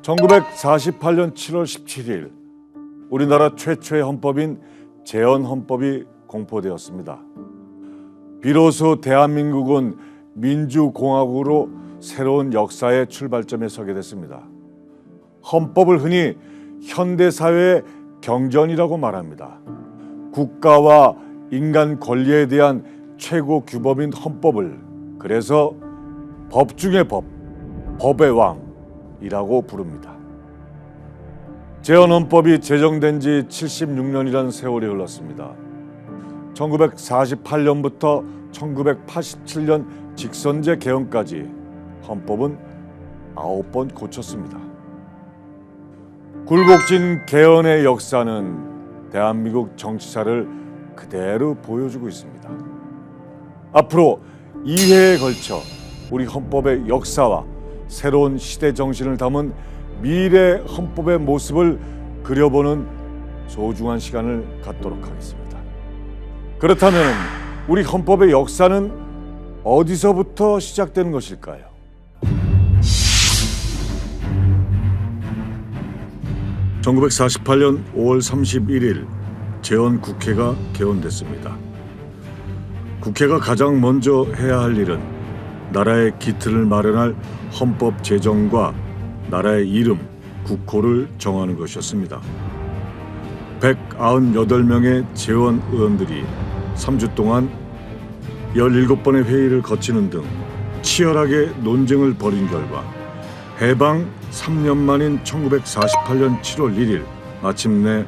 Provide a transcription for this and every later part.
1948년 7월 17일 우리나라 최초의 헌법인 제헌헌법이 공포되었습니다. 비로소 대한민국은 민주공화국으로 새로운 역사의 출발점에 서게 됐습니다. 헌법을 흔히 현대사회의 경전이라고 말합니다. 국가와 인간 권리에 대한 최고 규범인 헌법을 그래서 법 중의 법, 법의 왕이라고 부릅니다. 제헌헌법이 제정된 지 76년이라는 세월이 흘렀습니다. 1948년부터 1987년 직선제 개헌까지 헌법은 9번 고쳤습니다. 굴곡진 개헌의 역사는 대한민국 정치사를 그대로 보여주고 있습니다. 앞으로 2회에 걸쳐 우리 헌법의 역사와 새로운 시대 정신을 담은 미래 헌법의 모습을 그려보는 소중한 시간을 갖도록 하겠습니다. 그렇다면 우리 헌법의 역사는 어디서부터 시작되는 것일까요? (1948년 5월 31일) 제헌국회가 개원됐습니다. 국회가 가장 먼저 해야 할 일은 나라의 기틀을 마련할 헌법 제정과 나라의 이름, 국호를 정하는 것이었습니다. 198명의 제헌 의원들이 3주 동안 17번의 회의를 거치는 등 치열하게 논쟁을 벌인 결과 해방 3년 만인 1948년 7월 1일 마침내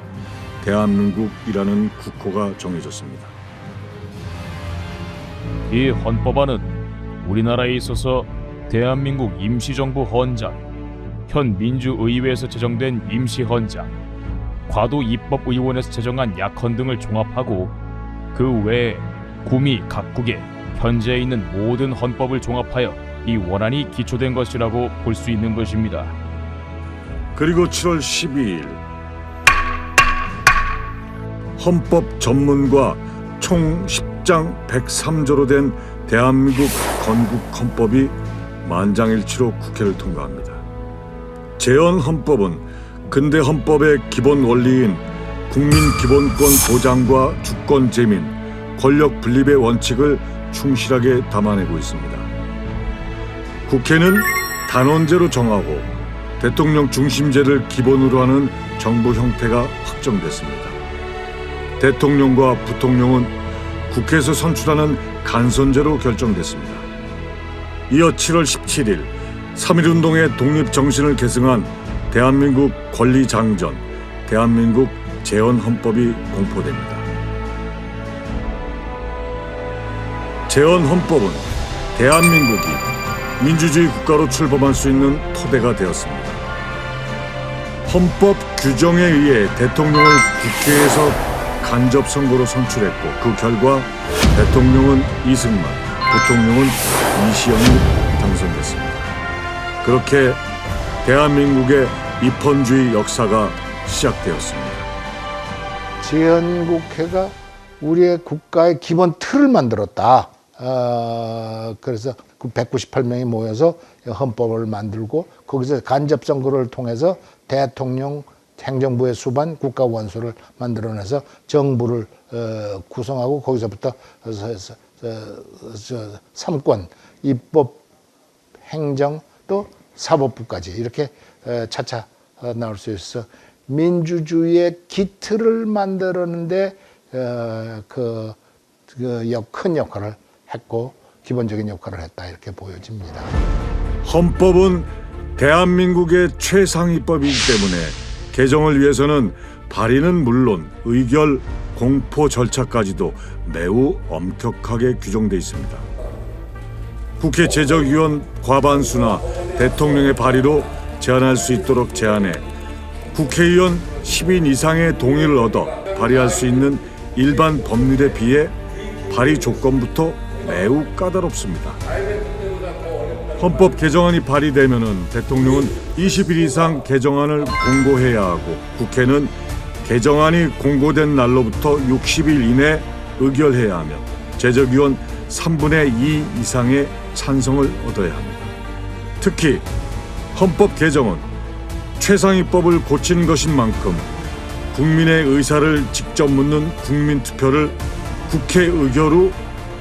대한민국이라는 국호가 정해졌습니다. 이 헌법안은 우리나라에 있어서 대한민국 임시정부 헌장, 현 민주의회에서 제정된 임시헌장, 과도입법의원에서 제정한 약헌 등을 종합하고 그 외에 구미 각국에 현재 있는 모든 헌법을 종합하여 이 원안이 기초된 것이라고 볼 수 있는 것입니다. 그리고 7월 12일 헌법 전문과 총 10장 103조로 된 대한민국 건국 헌법이 만장일치로 국회를 통과합니다. 제헌헌법은 근대 헌법의 기본 원리인 국민 기본권 보장과 주권 재민, 권력 분립의 원칙을 충실하게 담아내고 있습니다. 국회는 단원제로 정하고 대통령 중심제를 기본으로 하는 정부 형태가 확정됐습니다. 대통령과 부통령은 국회에서 선출하는 간선제로 결정됐습니다. 이어 7월 17일 3.1운동의 독립정신을 계승한 대한민국 권리장전, 대한민국 제헌헌법이 공포됩니다. 제헌헌법은 대한민국이 민주주의 국가로 출범할 수 있는 토대가 되었습니다. 헌법 규정에 의해 대통령을 국회에서 간접 선거로 선출했고 그 결과 대통령은 이승만, 부통령은 이시영이 당선됐습니다. 그렇게 대한민국의 입헌주의 역사가 시작되었습니다. 제헌국회가 우리의 국가의 기본 틀을 만들었다. 그래서 198명이 모여서 헌법을 만들고 거기서 간접 선거를 통해서 대통령, 행정부의 수반, 국가 원수를 만들어내서 정부를 구성하고 거기서부터 삼권, 입법, 행정 또 사법부까지 이렇게 차차 나올 수 있어 민주주의의 기틀을 만들었는데 큰 역할을 했고 기본적인 역할을 했다 이렇게 보여집니다. 헌법은 대한민국의 최상위법이기 때문에 개정을 위해서는 발의는 물론 의결, 공포 절차까지도 매우 엄격하게 규정돼 있습니다. 국회 제적위원 과반수나 대통령의 발의로 제안할 수 있도록 제안해 국회의원 10인 이상의 동의를 얻어 발의할 수 있는 일반 법률에 비해 발의 조건부터 매우 까다롭습니다. 헌법 개정안이 발의되면 대통령은 20일 이상 개정안을 공고해야 하고 국회는 개정안이 공고된 날로부터 60일 이내 의결해야 하며 제적위원 3분의 2 이상의 찬성을 얻어야 합니다. 특히 헌법 개정은 최상위법을 고친 것인 만큼 국민의 의사를 직접 묻는 국민투표를 국회 의결후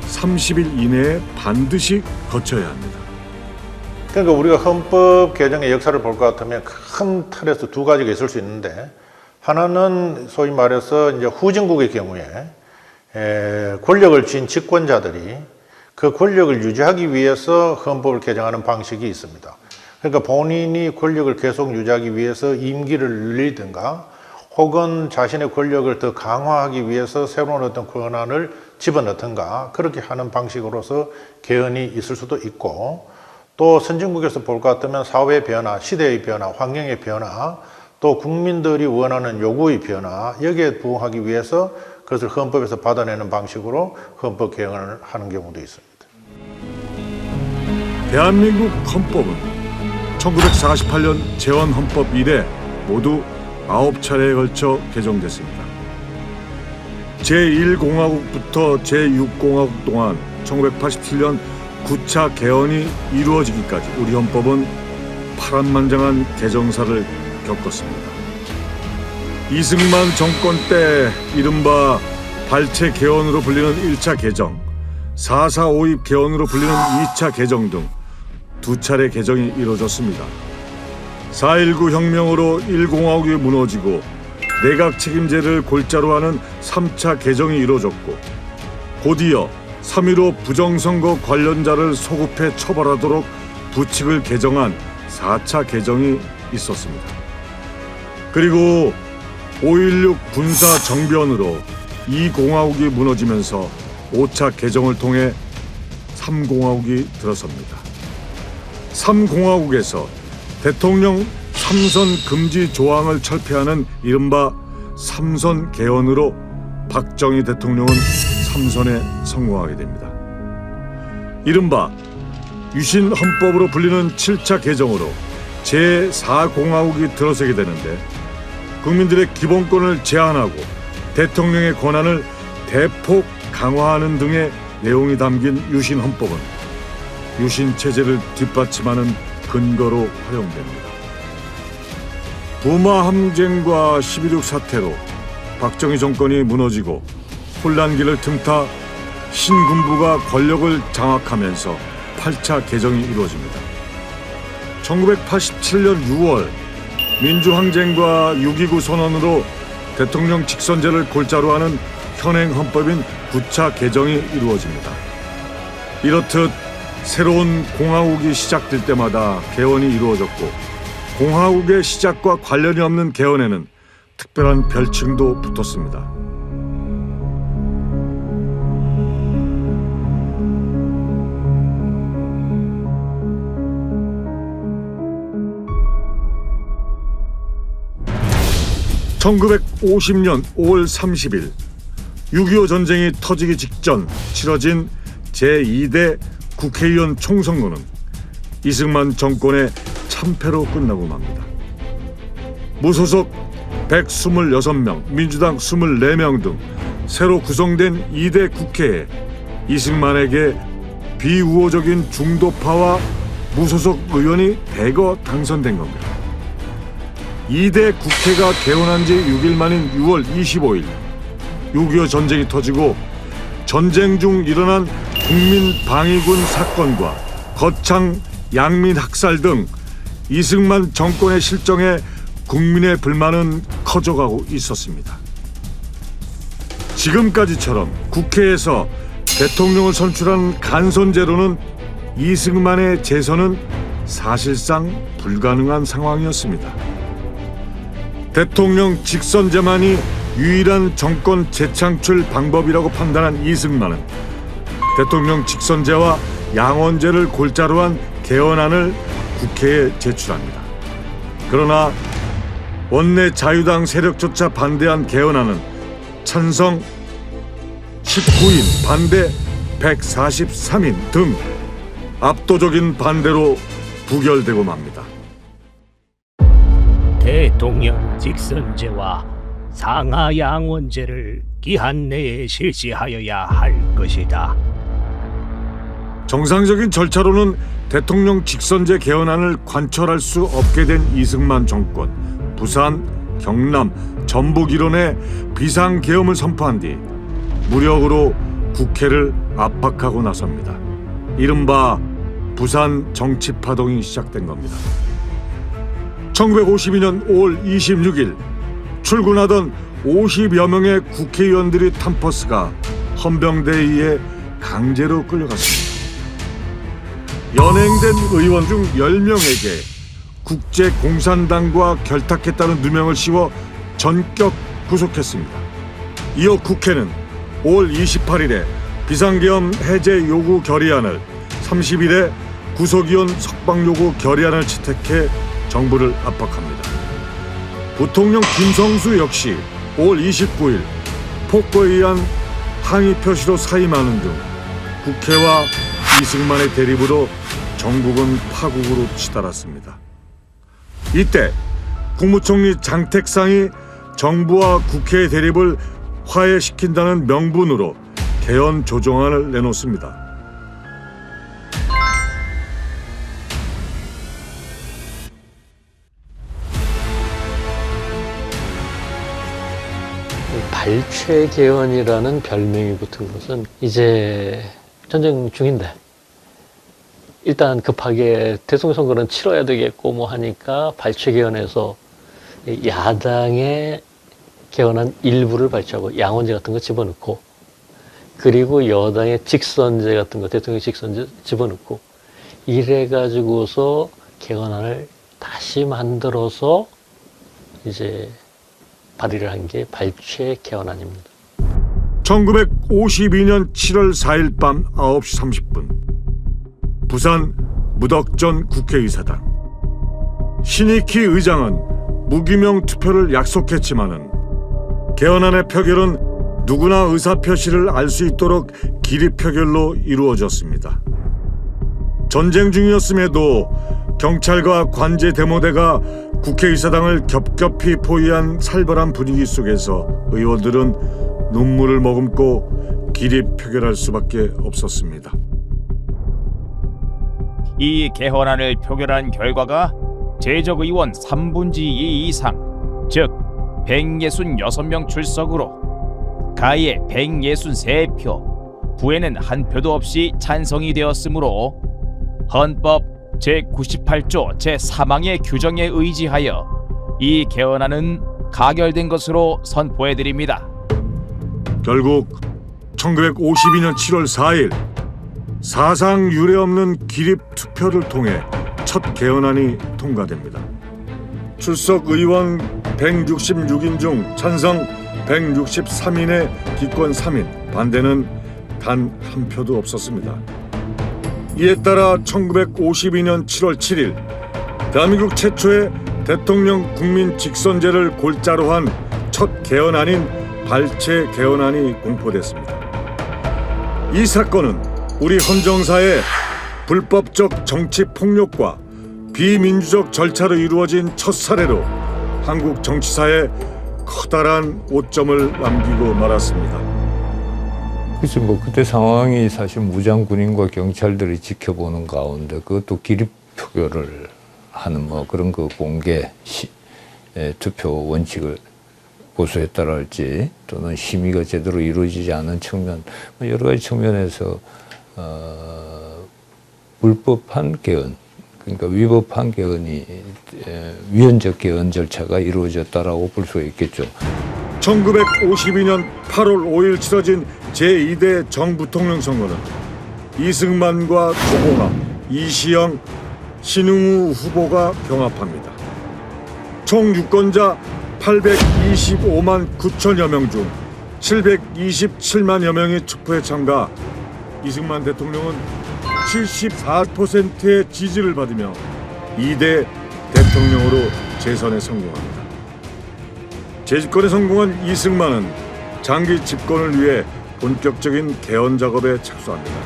30일 이내에 반드시 거쳐야 합니다. 그러니까 우리가 헌법 개정의 역사를 볼 것 같으면 큰 틀에서 두 가지가 있을 수 있는데, 하나는 소위 말해서 이제 후진국의 경우에 권력을 쥔 집권자들이 그 권력을 유지하기 위해서 헌법을 개정하는 방식이 있습니다. 그러니까 본인이 권력을 계속 유지하기 위해서 임기를 늘리든가, 혹은 자신의 권력을 더 강화하기 위해서 새로운 어떤 권한을 집어넣든가, 그렇게 하는 방식으로서 개헌이 있을 수도 있고, 또 선진국에서 볼 것 같으면 사회의 변화, 시대의 변화, 환경의 변화, 또 국민들이 원하는 요구의 변화, 여기에 부응하기 위해서 그것을 헌법에서 받아내는 방식으로 헌법 개헌을 하는 경우도 있습니다. 대한민국 헌법은 1948년 재헌헌법 이래 모두 9차례에 걸쳐 개정됐습니다. 제1공화국부터 제6공화국 동안 1987년 9차 개헌이 이루어지기까지 우리 헌법은 파란만장한 개정사를 겪었습니다. 이승만 정권 때 이른바 발췌 개헌으로 불리는 1차 개정, 4.4.5입 개헌으로 불리는 2차 개정 등 두 차례 개정이 이루어졌습니다. 4.19 혁명으로 1공화국이 무너지고 내각 책임제를 골자로 하는 3차 개정이 이루어졌고, 곧이어 3.15 부정선거 관련자를 소급해 처벌하도록 부칙을 개정한 4차 개정이 있었습니다. 그리고 5.16 군사 정변으로 2공화국이 무너지면서 5차 개정을 통해 3공화국이 들어섭니다. 3공화국에서 대통령 삼선 금지 조항을 철폐하는 이른바 삼선 개헌으로 박정희 대통령은 삼선에 성공하게 됩니다. 이른바 유신 헌법으로 불리는 7차 개정으로 제4공화국이 들어서게 되는데, 국민들의 기본권을 제한하고 대통령의 권한을 대폭 강화하는 등의 내용이 담긴 유신 헌법은 유신 체제를 뒷받침하는 근거로 활용됩니다. 부마 항쟁과 12.6 사태로 박정희 정권이 무너지고 혼란기를 틈타 신군부가 권력을 장악하면서 8차 개정이 이루어집니다. 1987년 6월 민주항쟁과 6.29 선언으로 대통령 직선제를 골자로 하는 현행 헌법인 9차 개정이 이루어집니다. 이렇듯 새로운 공화국이 시작될 때마다 개헌이 이루어졌고, 공화국의 시작과 관련이 없는 개헌에는 특별한 별칭도 붙었습니다. (1950년 5월 30일) 6.25 전쟁이 터지기 직전 치러진 제2대 국회의원 총선거는 이승만 정권의 참패로 끝나고 맙니다. 무소속 126명, 민주당 24명 등 새로 구성된 2대 국회에 이승만에게 비우호적인 중도파와 무소속 의원이 대거 당선된 겁니다. 2대 국회가 개원한 지 6일 만인 6월 25일 6.25 전쟁이 터지고, 전쟁 중 일어난 국민방위군 사건과 거창 양민 학살 등 이승만 정권의 실정에 국민의 불만은 커져가고 있었습니다. 지금까지처럼 국회에서 대통령을 선출한 간선제로는 이승만의 재선은 사실상 불가능한 상황이었습니다. 대통령 직선제만이 유일한 정권 재창출 방법이라고 판단한 이승만은 대통령 직선제와 양원제를 골자로 한 개헌안을 국회에 제출합니다. 그러나 원내 자유당 세력조차 반대한 개헌안은 찬성 19인, 반대 143인 등 압도적인 반대로 부결되고 맙니다. 대통령 직선제와 상하 양원제를 기한 내에 실시하여야 할 것이다. 정상적인 절차로는 대통령 직선제 개헌안을 관철할 수 없게 된 이승만 정권, 부산, 경남, 전북 일원에 비상계엄을 선포한 뒤 무력으로 국회를 압박하고 나섭니다. 이른바 부산 정치파동이 시작된 겁니다. 1952년 5월 26일 출근하던 50여 명의 국회의원들이 탄 버스가 헌병대에 의해 강제로 끌려갔습니다. 연행된 의원 중 10명에게 국제공산당과 결탁했다는 누명을 씌워 전격 구속했습니다. 이어 국회는 5월 28일에 비상계엄 해제 요구 결의안을, 30일에 구속의원 석방 요구 결의안을 채택해 정부를 압박합니다. 부통령 김성수 역시 5월 29일 폭거에 의한 항의 표시로 사임하는 등 국회와 이승만의 대립으로 전국은 파국으로 치달았습니다. 이때 국무총리 장택상이 정부와 국회의 대립을 화해시킨다는 명분으로 개헌 조정안을 내놓습니다. 발췌 개헌이라는 별명이 붙은 것은 이제 전쟁 중인데 일단 급하게 대통령 선거는 치러야 되겠고 뭐 하니까 발췌 개헌에서 야당의 개헌안 일부를 발췌하고 양원제 같은 거 집어넣고, 그리고 여당의 직선제 같은 거, 대통령 직선제 집어넣고, 이래 가지고서 개헌안을 다시 만들어서 이제 발의를 한 게 발췌 개헌안입니다. 1952년 7월 4일 밤 9시 30분 부산 무덕전 국회의사당. 신익희 의장은 무기명 투표를 약속했지만은 개헌안의 표결은 누구나 의사표시를 알 수 있도록 기립표결로 이루어졌습니다. 전쟁 중이었음에도 경찰과 관제 대모대가 국회의사당을 겹겹이 포위한 살벌한 분위기 속에서 의원들은 눈물을 머금고 기립표결할 수밖에 없었습니다. 이 개헌안을 표결한 결과가 제적 의원 3분의 2 이상, 즉 166명 출석으로 가에 163표, 부에는 한 표도 없이 찬성이 되었으므로 헌법 제98조 제3항의 규정에 의지하여 이 개헌안은 가결된 것으로 선포해드립니다. 결국 1952년 7월 4일 사상 유례없는 기립 투표를 통해 첫 개헌안이 통과됩니다. 출석 의원 166인 중 찬성 163인의 기권 3인, 반대는 단 한 표도 없었습니다. 이에 따라 1952년 7월 7일 대한민국 최초의 대통령 국민 직선제를 골자로 한 첫 개헌안인 발췌 개헌안이 공포됐습니다. 이 사건은 우리 헌정사의 불법적 정치 폭력과 비민주적 절차로 이루어진 첫 사례로 한국 정치사에 커다란 오점을 남기고 말았습니다. 그래서 뭐 그때 상황이 사실 무장 군인과 경찰들이 지켜보는 가운데 그것도 기립 표결을 하는 뭐 그런 그 공개 투표 원칙을 고수했다랄지, 또는 심의가 제대로 이루어지지 않은 측면, 여러 가지 측면에서 불법한 개헌, 그러니까 위법한 개헌이 위헌적 개헌 절차가 이루어졌다라고 볼 수 있겠죠. 1952년 8월 5일 치러진 제2대 정부통령 선거는 이승만과 조봉암, 이시영, 신응우 후보가 경합합니다. 총 유권자 825만 9천여 명 중 727만여 명이 투표에 참가, 이승만 대통령은 74%의 지지를 받으며 2대 대통령으로 재선에 성공합니다. 재집권에 성공한 이승만은 장기 집권을 위해 본격적인 개헌 작업에 착수합니다.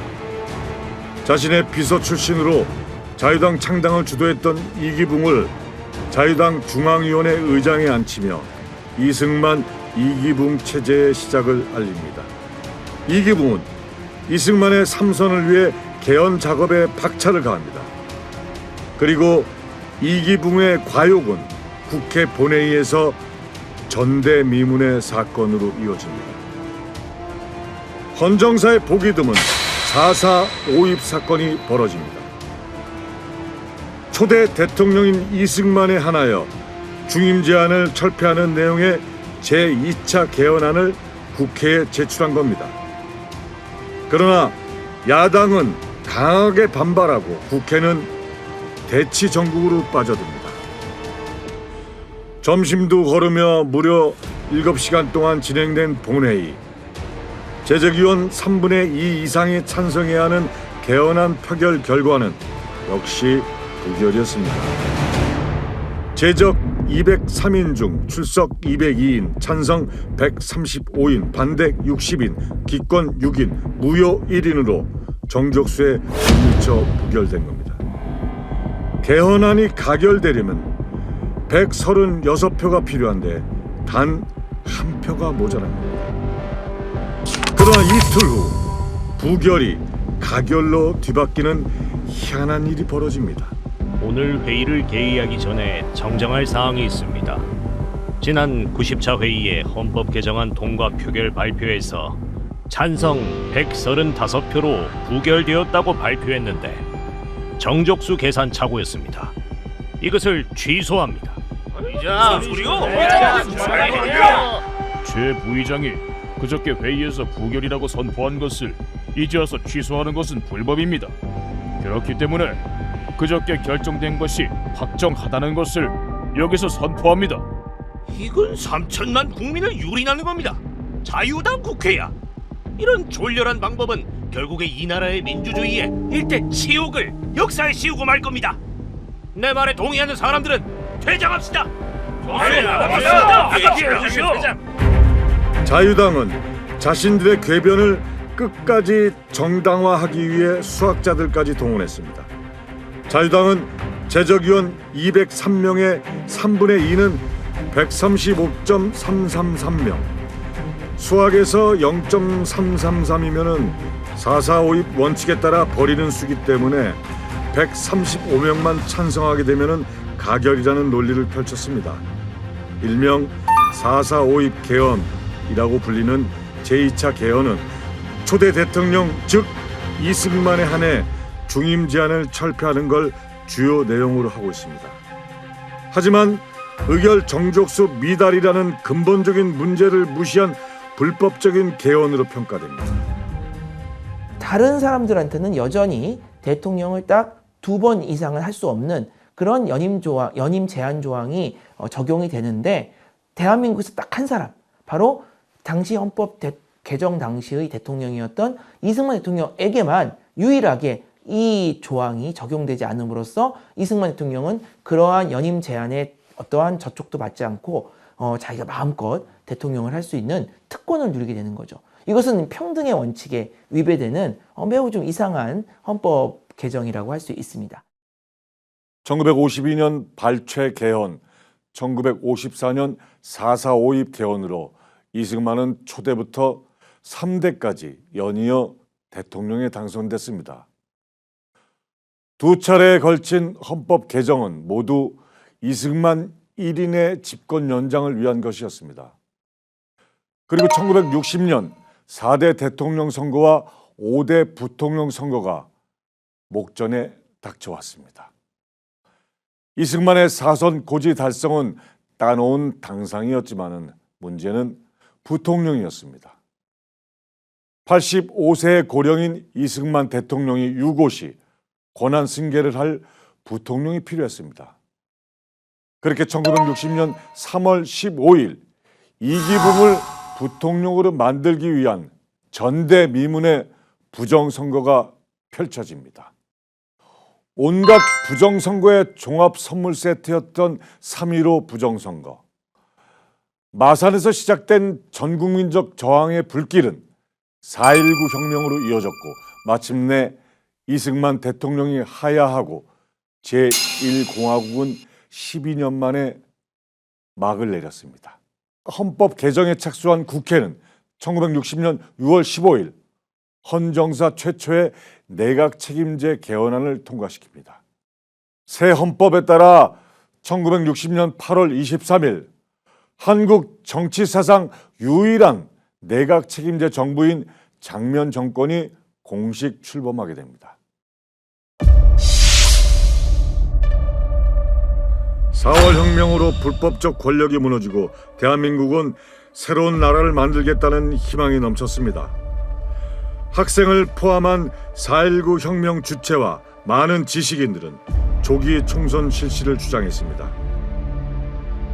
자신의 비서 출신으로 자유당 창당을 주도했던 이기붕을 자유당 중앙위원회 의장에 앉히며 이승만 이기붕 체제의 시작을 알립니다. 이기붕은 이승만의 삼선을 위해 개헌 작업에 박차를 가합니다. 그리고 이기붕의 과욕은 국회 본회의에서 전대미문의 사건으로 이어집니다. 헌정사의 보기 드문 4.4 5.입 사건이 벌어집니다. 초대 대통령인 이승만에 한하여 중임 제안을 철폐하는 내용의 제2차 개헌안을 국회에 제출한 겁니다. 그러나 야당은 강하게 반발하고 국회는 대치 정국으로 빠져듭니다. 점심도 거르며 무려 7시간 동안 진행된 본회의. 제적위원 3분의 2 이상이 찬성해야 하는 개헌안 표결 결과는 역시 부결이었습니다. 제적 203인 중 출석 202인, 찬성 135인, 반대 60인, 기권 6인, 무효 1인으로 정족수에 못 미쳐 부결된 겁니다. 개헌안이 가결되려면 136표가 필요한데 단 한 표가 모자랍니다. 그러나 이틀 후 부결이 가결로 뒤바뀌는 희한한 일이 벌어집니다. 오늘 회의를 개의하기 전에 정정할 사항이 있습니다. 지난 90차 회의에 헌법 개정안 통과 표결 발표에서 찬성 135표로 부결되었다고 발표했는데 정족수 계산 착오였습니다. 이것을 취소합니다. 최 부의장이 그저께 회의에서 부결이라고 선포한 것을 이제 와서 취소하는 것은 불법입니다. 그렇기 때문에 그저께 결정된 것이 확정하다는 것을 여기서 선포합니다. 이건 3천만 국민을 유린하는 겁니다. 자유당 국회야. 이런 졸렬한 방법은 결국에 이 나라의 민주주의에 일대 치욕을 역사에 씌우고 말 겁니다. 내 말에 동의하는 사람들은 퇴장합시다. 자유당은 자신들의 궤변을 끝까지 정당화하기 위해 수학자들까지 동원했습니다. 자유당은 제적위원 203명의 3분의 2는 135.333명, 수학에서 0.333이면은 4.4 5.입 원칙에 따라 버리는 수기 때문에 135명만 찬성하게 되면은 가결이라는 논리를 펼쳤습니다. 일명 4.4 5.입 개헌이라고 불리는 제2차 개헌은 초대 대통령 즉 이승만에 한해 중임 제안을 철폐하는 걸 주요 내용으로 하고 있습니다. 하지만 의결 정족수 미달이라는 근본적인 문제를 무시한 불법적인 개헌으로 평가됩니다. 다른 사람들한테는 여전히 대통령을 딱 2번 이상을 할 수 없는 그런 연임 제한 조항이 적용이 되는데 대한민국에서 딱 한 사람, 바로 당시 헌법 개정 당시의 대통령이었던 이승만 대통령에게만 유일하게 이 조항이 적용되지 않음으로써 이승만 대통령은 그러한 연임 제한에 어떠한 저촉도 받지 않고 자기가 마음껏 대통령을 할 수 있는 특권을 누리게 되는 거죠. 이것은 평등의 원칙에 위배되는 매우 좀 이상한 헌법 개정이라고 할 수 있습니다. 1952년 발췌 개헌, 1954년 4.4 5.입 개헌으로 이승만은 초대부터 3대까지 연이어 대통령에 당선됐습니다. 두 차례에 걸친 헌법 개정은 모두 이승만 1인의 집권 연장을 위한 것이었습니다. 그리고 1960년 4대 대통령 선거와 5대 부통령 선거가 목전에 닥쳐왔습니다. 이승만의 사선 고지 달성은 따놓은 당상이었지만 문제는 부통령이었습니다. 85세의 고령인 이승만 대통령이 유고시 권한 승계를 할 부통령이 필요했습니다. 그렇게 1960년 3월 15일 이기붕을 부통령으로 만들기 위한 전대미문의 부정선거가 펼쳐집니다. 온갖 부정선거의 종합 선물 세트였던 3.15 부정선거. 마산에서 시작된 전국민적 저항의 불길은 4.19 혁명으로 이어졌고 마침내 이승만 대통령이 하야하고 제1공화국은 12년 만에 막을 내렸습니다. 헌법 개정에 착수한 국회는 1960년 6월 15일 헌정사 최초의 내각 책임제 개헌안을 통과시킵니다. 새 헌법에 따라 1960년 8월 23일 한국 정치 사상 유일한 내각 책임제 정부인 장면 정권이 공식 출범하게 됩니다. 4월 혁명으로 불법적 권력이 무너지고 대한민국은 새로운 나라를 만들겠다는 희망이 넘쳤습니다. 학생을 포함한 4.19 혁명 주체와 많은 지식인들은 조기 총선 실시를 주장했습니다.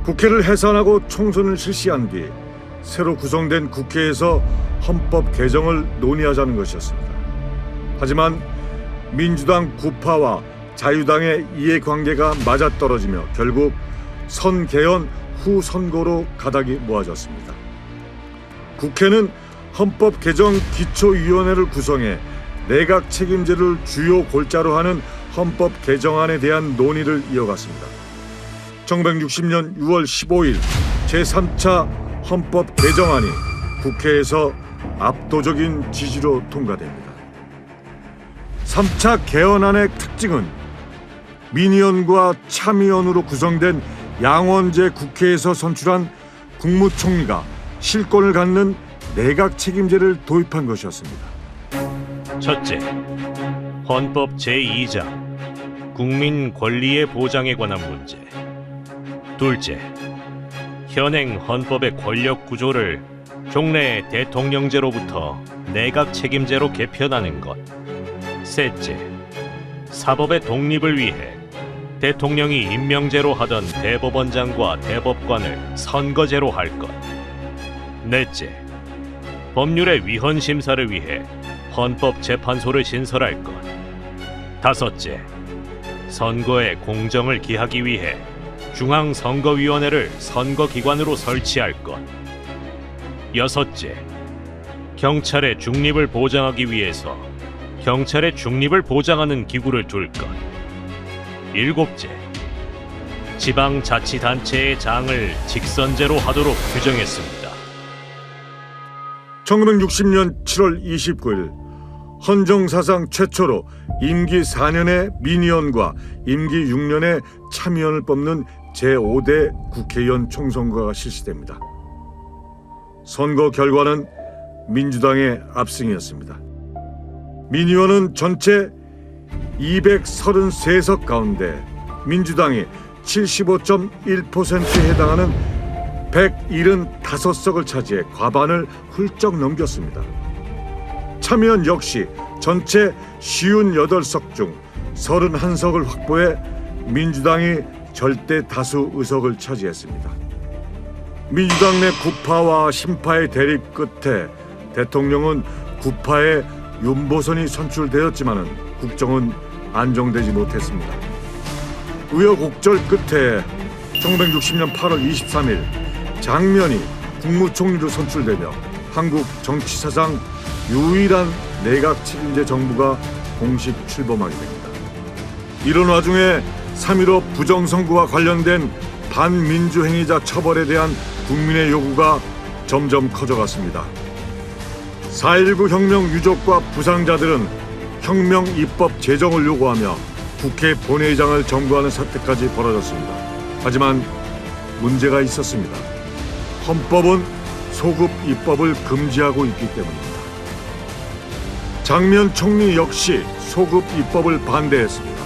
국회를 해산하고 총선을 실시한 뒤 새로 구성된 국회에서 헌법 개정을 논의하자는 것이었습니다. 하지만 민주당 구파와 자유당의 이해관계가 맞아떨어지며 결국 선개헌 후 선고로 가닥이 모아졌습니다. 국회는 헌법 개정 기초위원회를 구성해 내각 책임제를 주요 골자로 하는 헌법 개정안에 대한 논의를 이어갔습니다. 1960년 6월 15일 제3차 헌법 개정안이 국회에서 압도적인 지지로 통과됩니다. 3차 개헌안의 특징은 민의원과 참의원으로 구성된 양원제 국회에서 선출한 국무총리가 실권을 갖는 내각 책임제를 도입한 것이었습니다. 첫째, 헌법 제2장 국민 권리의 보장에 관한 문제. 둘째, 현행 헌법의 권력 구조를 종래 대통령제로부터 내각 책임제로 개편하는 것. 셋째, 사법의 독립을 위해 대통령이 임명제로 하던 대법원장과 대법관을 선거제로 할 것. 넷째, 법률의 위헌 심사를 위해 헌법재판소를 신설할 것. 다섯째, 선거의 공정을 기하기 위해 중앙선거위원회를 선거기관으로 설치할 것. 여섯째, 경찰의 중립을 보장하기 위해서 경찰의 중립을 보장하는 기구를 둘 것. 일곱째, 지방자치단체의 장을 직선제로 하도록 규정했습니다. 1960년 7월 29일 헌정사상 최초로 임기 4년의 민의원과 임기 6년의 참의원을 뽑는 제5대 국회의원 총선거가 실시됩니다. 선거 결과는 민주당의 압승이었습니다. 민의원은 전체 233석 가운데 민주당이 75.1%에 해당하는 175석을 차지해 과반을 훌쩍 넘겼습니다. 참의원 역시 전체 58석 중 31석을 확보해 민주당이 절대 다수 의석을 차지했습니다. 민주당 내 구파와 신파의 대립 끝에 대통령은 구파의 윤보선이 선출되었지만 국정은 안정되지 못했습니다. 우여곡절 끝에 1960년 8월 23일 장면이 국무총리로 선출되며 한국 정치사상 유일한 내각 책임제 정부가 공식 출범하게 됩니다. 이런 와중에 3.15 부정선거와 관련된 반민주 행위자 처벌에 대한 국민의 요구가 점점 커져갔습니다. 4.19 혁명 유족과 부상자들은 혁명 입법 제정을 요구하며 국회 본회의장을 점거하는 사태까지 벌어졌습니다. 하지만 문제가 있었습니다. 헌법은 소급 입법을 금지하고 있기 때문입니다. 장면 총리 역시 소급 입법을 반대했습니다.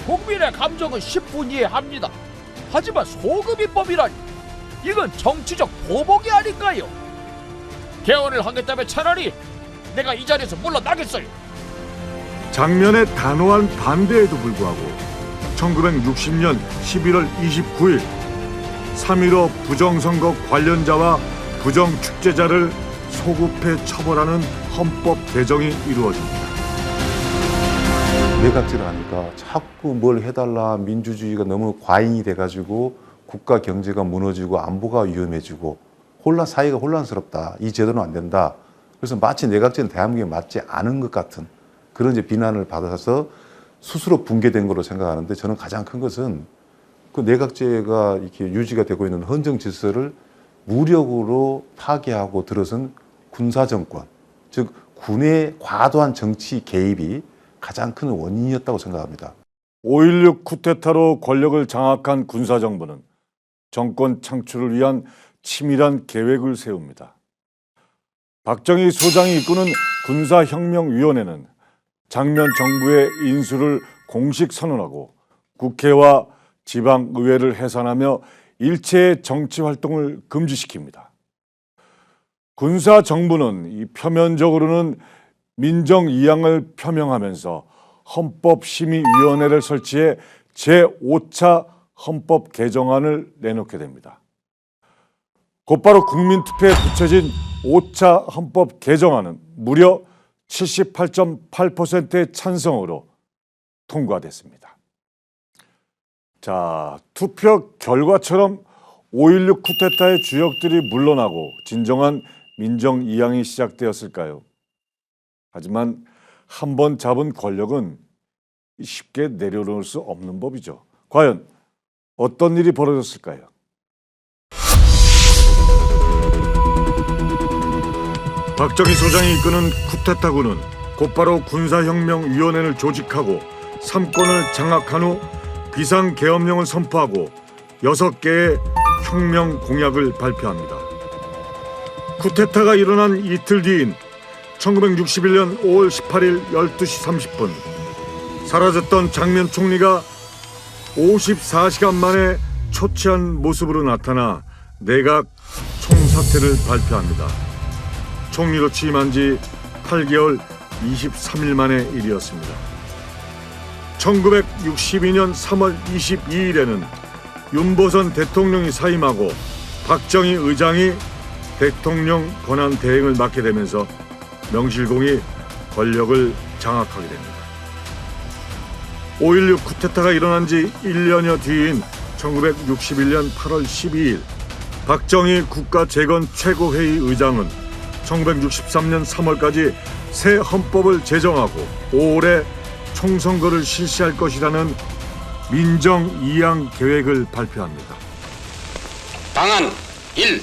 국민의 감정은 10분 이해합니다. 하지만 소급 입법이라니 이건 정치적 보복이 아닐까요? 개헌을 하겠다면 차라리 내가 이 자리에서 물러나겠어요. 장면의 단호한 반대에도 불구하고 1960년 11월 29일 3.15 부정선거 관련자와 부정축제자를 소급해 처벌하는 헌법 개정이 이루어집니다. 내각제를 하니까 자꾸 뭘 해달라, 민주주의가 너무 과잉이 돼가지고 국가 경제가 무너지고 안보가 위험해지고 사회가 혼란스럽다. 이 제도는 안 된다. 그래서 마치 내각제는 대한민국에 맞지 않은 것 같은 그런 이제 비난을 받아서 스스로 붕괴된 걸로 생각하는데, 저는 가장 큰 것은 그 내각제가 이렇게 유지가 되고 있는 헌정 질서를 무력으로 파괴하고 들어선 군사정권, 즉 군의 과도한 정치 개입이 가장 큰 원인이었다고 생각합니다. 5.16 쿠데타로 권력을 장악한 군사정부는 정권 창출을 위한 치밀한 계획을 세웁니다. 박정희 소장이 이끄는 군사혁명위원회는 장면 정부의 인수를 공식 선언하고 국회와 지방의회를 해산하며 일체의 정치 활동을 금지시킵니다. 군사정부는 이 표면적으로는 민정 이양을 표명하면서 헌법심의위원회를 설치해 제5차 헌법 개정안을 내놓게 됩니다. 곧바로 국민투표에 붙여진 5차 헌법 개정안은 무려 78.8%의 찬성으로 통과됐습니다. 자, 투표 결과처럼 5.16 쿠데타의 주역들이 물러나고 진정한 민정 이양이 시작되었을까요? 하지만 한 번 잡은 권력은 쉽게 내려놓을 수 없는 법이죠. 과연 어떤 일이 벌어졌을까요? 박정희 소장이 이끄는 쿠데타군은 곧바로 군사혁명위원회를 조직하고 3권을 장악한 후 비상계엄령을 선포하고 6개의 혁명 공약을 발표합니다. 쿠데타가 일어난 이틀 뒤인 1961년 5월 18일 12시 30분 사라졌던 장면 총리가 54시간 만에 초췌한 모습으로 나타나 내각 총사퇴를 발표합니다. 총리로 취임한 지 8개월 23일 만의 일이었습니다. 1962년 3월 22일에는 윤보선 대통령이 사임하고 박정희 의장이 대통령 권한 대행을 맡게 되면서 명실공히 권력을 장악하게 됩니다. 5.16 쿠데타가 일어난 지 1년여 뒤인 1961년 8월 12일 박정희 국가재건 최고회의 의장은 1963년 3월까지 새 헌법을 제정하고 5월에 총선거를 실시할 것이라는 민정 이양 계획을 발표합니다. 방안 1.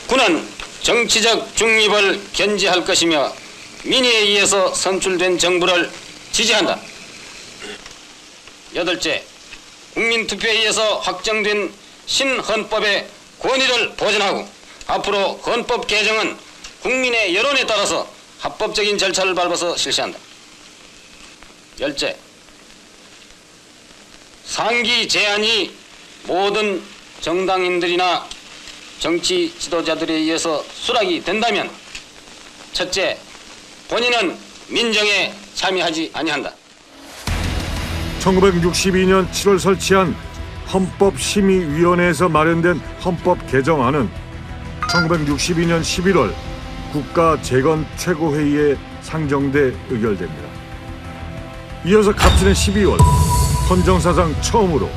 군은 정치적 중립을 견지할 것이며 민의에 의해서 선출된 정부를 지지한다. 8째. 국민투표에 의해서 확정된 신헌법의 권위를 보존하고 앞으로 헌법 개정은 국민의 여론에 따라서 합법적인 절차를 밟아서 실시한다. 10째. 상기 제안이 모든 정당인들이나 정치 지도자들에 의해서 수락이 된다면 첫째, 본인은 민정에 참여하지 아니한다. 1962년 7월 설치한 헌법심의위원회에서 마련된 헌법 개정안은 1962년 11월 국가재건 최고회의에 상정돼 의결됩니다. 이어서 갑진의 12월 헌정사상 처음으로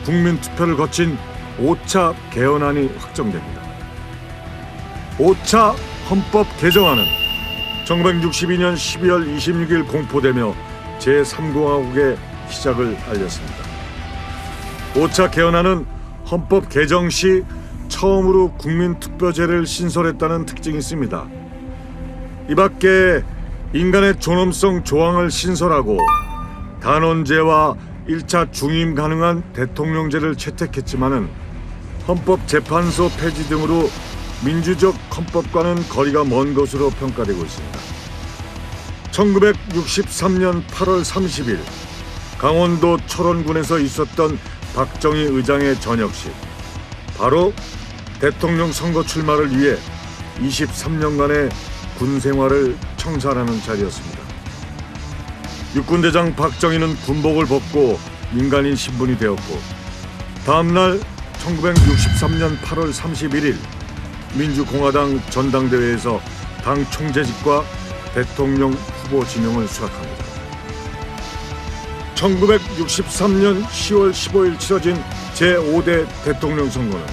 국민투표를 거친 5차 개헌안이 확정됩니다. 5차 헌법 개정안은 1962년 12월 26일 공포되며 제3공화국의 시작을 알렸습니다. 5차 개헌안은 헌법 개정 시 처음으로 국민투표제를 신설했다는 특징이 있습니다. 이 밖에 인간의 존엄성 조항을 신설하고 단원제와 1차 중임 가능한 대통령제를 채택했지만은 헌법재판소 폐지 등으로 민주적 헌법과는 거리가 먼 것으로 평가되고 있습니다. 1963년 8월 30일 강원도 철원군에서 있었던 박정희 의장의 저녁식, 바로 대통령 선거 출마를 위해 23년간의 군 생활을 청산하는 자리였습니다. 육군대장 박정희는 군복을 벗고 민간인 신분이 되었고 다음날 1963년 8월 31일 민주공화당 전당대회에서 당 총재직과 대통령 후보 지명을 수락합니다. 1963년 10월 15일 치러진 제5대 대통령 선거는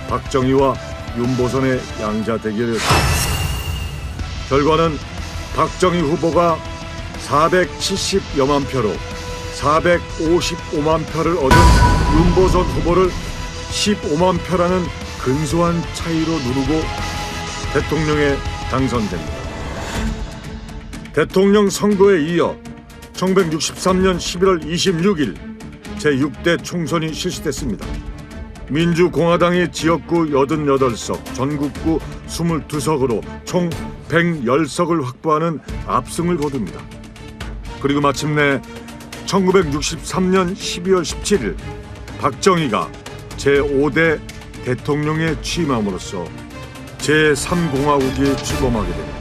박정희와 윤보선의 양자 대결이었습니다. 결과는 박정희 후보가 470여만 표로 455만 표를 얻은 윤보선 후보를 15만 표라는 근소한 차이로 누르고 대통령에 당선됩니다. 대통령 선거에 이어 1963년 11월 26일 제6대 총선이 실시됐습니다. 민주공화당이 지역구 88석, 전국구 22석으로 총 110석을 확보하는 압승을 거둡니다. 그리고 마침내 1963년 12월 17일 박정희가 제5대 대통령에 취임함으로써 제3공화국이 출범하게 됩니다.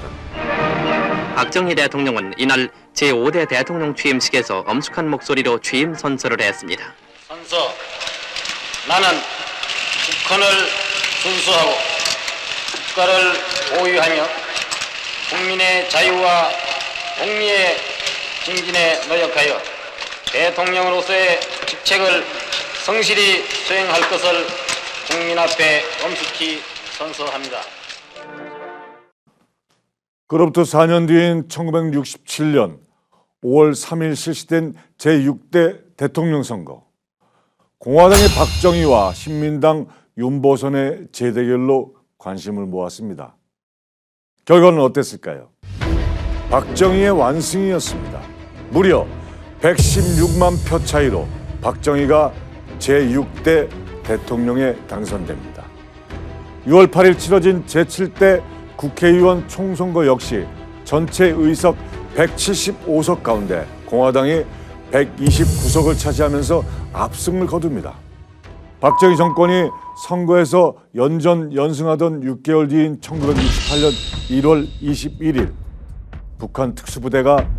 박정희 대통령은 이날 제5대 대통령 취임식에서 엄숙한 목소리로 취임 선서를 했습니다. 선서, 나는 국헌을 준수하고 국가를 보유하며 국민의 자유와 공리의 증진에 노력하여 대통령으로서의 직책을 성실히 수행할 것을 국민 앞에 엄숙히 선서합니다. 그로부터 4년 뒤인 1967년 5월 3일 실시된 제6대 대통령 선거. 공화당의 박정희와 신민당 윤보선의 재대결로 관심을 모았습니다. 결과는 어땠을까요? 박정희의 완승이었습니다. 무려 116만 표 차이로 박정희가 제6대 대통령에 당선됩니다. 6월 8일 치러진 제7대 국회의원 총선거 역시 전체 의석 175석 가운데 공화당이 129석을 차지하면서 압승을 거둡니다. 박정희 정권이 선거에서 연전연승하던 6개월 뒤인 1968년 1월 21일 북한 특수부대가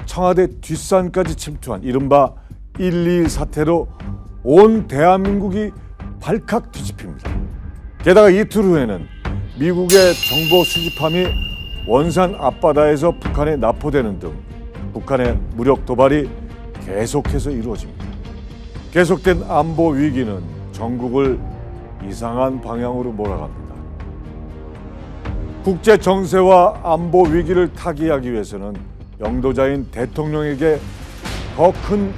청와대 뒷산까지 침투한 이른바 1.21 사태로 온 대한민국이 발칵 뒤집힙니다. 게다가 이틀 후에는 미국의 정보 수집함이 원산 앞바다에서 북한에 납포되는 등 북한의 무력 도발이 계속해서 이루어집니다. 계속된 안보 위기는 전국을 이상한 방향으로 몰아갑니다. 국제 정세와 안보 위기를 타개하기 위해서는 영도자인 대통령에게 더 큰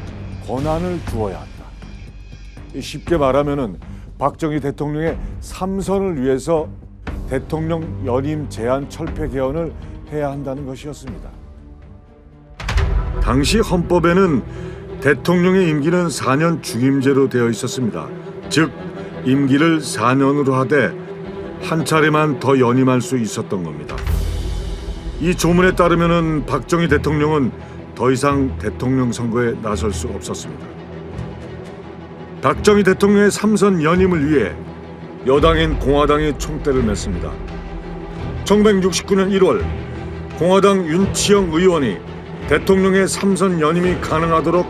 권한을 주어야 한다. 쉽게 말하면은 박정희 대통령의 3선을 위해서 대통령 연임 제한 철폐 개헌을 해야 한다는 것이었습니다. 당시 헌법에는 대통령의 임기는 4년 중임제로 되어 있었습니다. 즉 임기를 4년으로 하되 한 차례만 더 연임할 수 있었던 겁니다. 이 조문에 따르면은 박정희 대통령은 더 이상 대통령 선거에 나설 수 없었습니다. 박정희 대통령의 3선 연임을 위해 여당인 공화당이 총대를 맸습니다. 1969년 1월 공화당 윤치영 의원이 대통령의 3선 연임이 가능하도록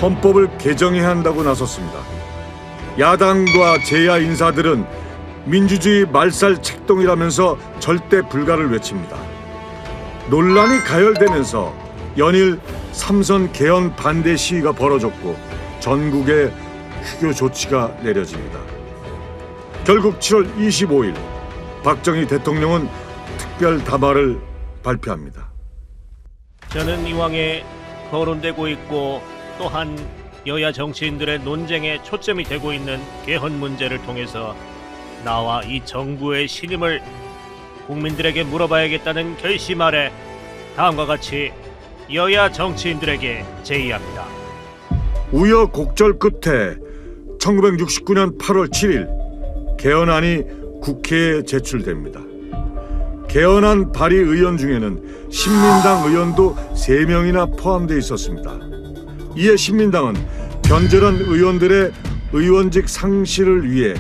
헌법을 개정해야 한다고 나섰습니다. 야당과 제야 인사들은 민주주의 말살 책동이라면서 절대 불가를 외칩니다. 논란이 가열되면서 연일 3선 개헌 반대 시위가 벌어졌고 전국에 휴교 조치가 내려집니다. 결국 7월 25일 박정희 대통령은 특별 담화를 발표합니다. 저는 이왕에 거론되고 있고 또한 여야 정치인들의 논쟁에 초점이 되고 있는 개헌 문제를 통해서 나와 이 정부의 신임을 국민들에게 물어봐야겠다는 결심 아래 다음과 같이 여야 정치인들에게 제의합니다. 우여곡절 끝에 1969년 8월 7일 개헌안이 국회에 제출됩니다. 개헌안 발의 의원 중에는 신민당 의원도 3명이나 포함되어 있었습니다. 이에 신민당은 변절한 의원들의 의원직 상실을 위해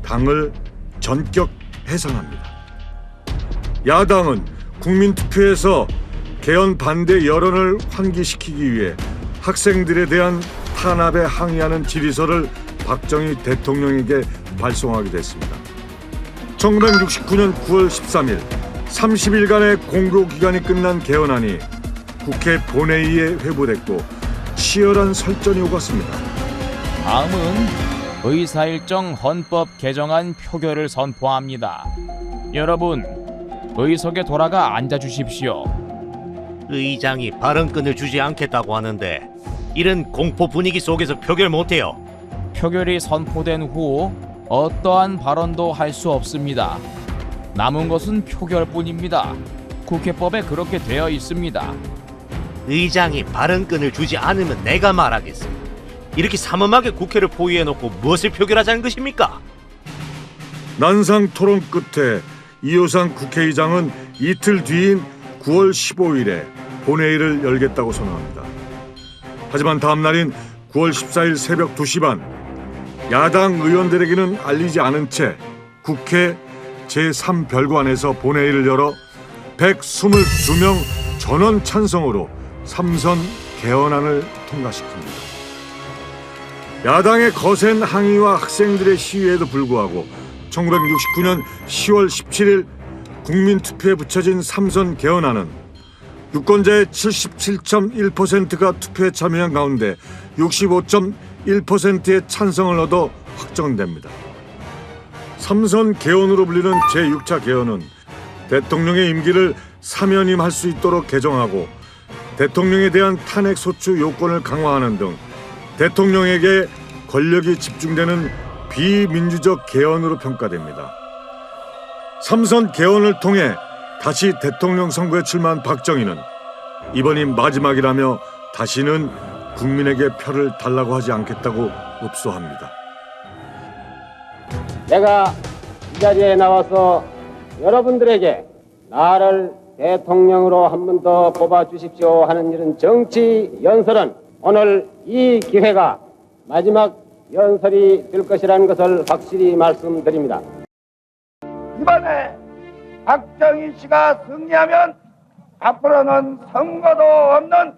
당을 전격 해산합니다. 야당은 국민투표에서 개헌 반대 여론을 환기시키기 위해 학생들에 대한 탄압에 항의하는 질의서를 박정희 대통령에게 발송하게 됐습니다. 1969년 9월 13일 30일간의 공고기간이 끝난 개헌안이 국회 본회의에 회부됐고 치열한 설전이 오갔습니다. 다음은 의사일정 헌법 개정안 표결을 선포합니다. 여러분, 의석에 돌아가 앉아주십시오. 의장이 발언권을 주지 않겠다고 하는데 이런 공포 분위기 속에서 표결 못해요. 표결이 선포된 후 어떠한 발언도 할 수 없습니다. 남은 것은 표결뿐입니다. 국회법에 그렇게 되어 있습니다. 의장이 발언권을 주지 않으면 내가 말하겠어. 이렇게 삼엄하게 국회를 포위해놓고 무엇을 표결하자는 것입니까? 난상 토론 끝에 이호상 국회의장은 이틀 뒤인 9월 15일에 본회의를 열겠다고 선언합니다. 하지만 다음 날인 9월 14일 새벽 2시 반, 야당 의원들에게는 알리지 않은 채 국회 제3별관에서 본회의를 열어 122명 전원 찬성으로 삼선 개헌안을 통과시킵니다. 야당의 거센 항의와 학생들의 시위에도 불구하고 1969년 10월 17일 국민투표에 붙여진 삼선 개헌안은 유권자의 77.1%가 투표에 참여한 가운데 65.1%의 찬성을 얻어 확정됩니다. 삼선 개헌으로 불리는 제6차 개헌은 대통령의 임기를 3연임할 수 있도록 개정하고 대통령에 대한 탄핵 소추 요건을 강화하는 등 대통령에게 권력이 집중되는 비민주적 개헌으로 평가됩니다. 삼선 개헌을 통해 다시 대통령 선거에 출마한 박정희는 이번이 마지막이라며 다시는 국민에게 표를 달라고 하지 않겠다고 읍소합니다. 내가 이 자리에 나와서 여러분들에게 나를 대통령으로 한 번 더 뽑아주십시오 하는 이런 정치 연설은 오늘 이 기회가 마지막 연설이 될 것이라는 것을 확실히 말씀드립니다. 이번에 박정희 씨가 승리하면 앞으로는 선거도 없는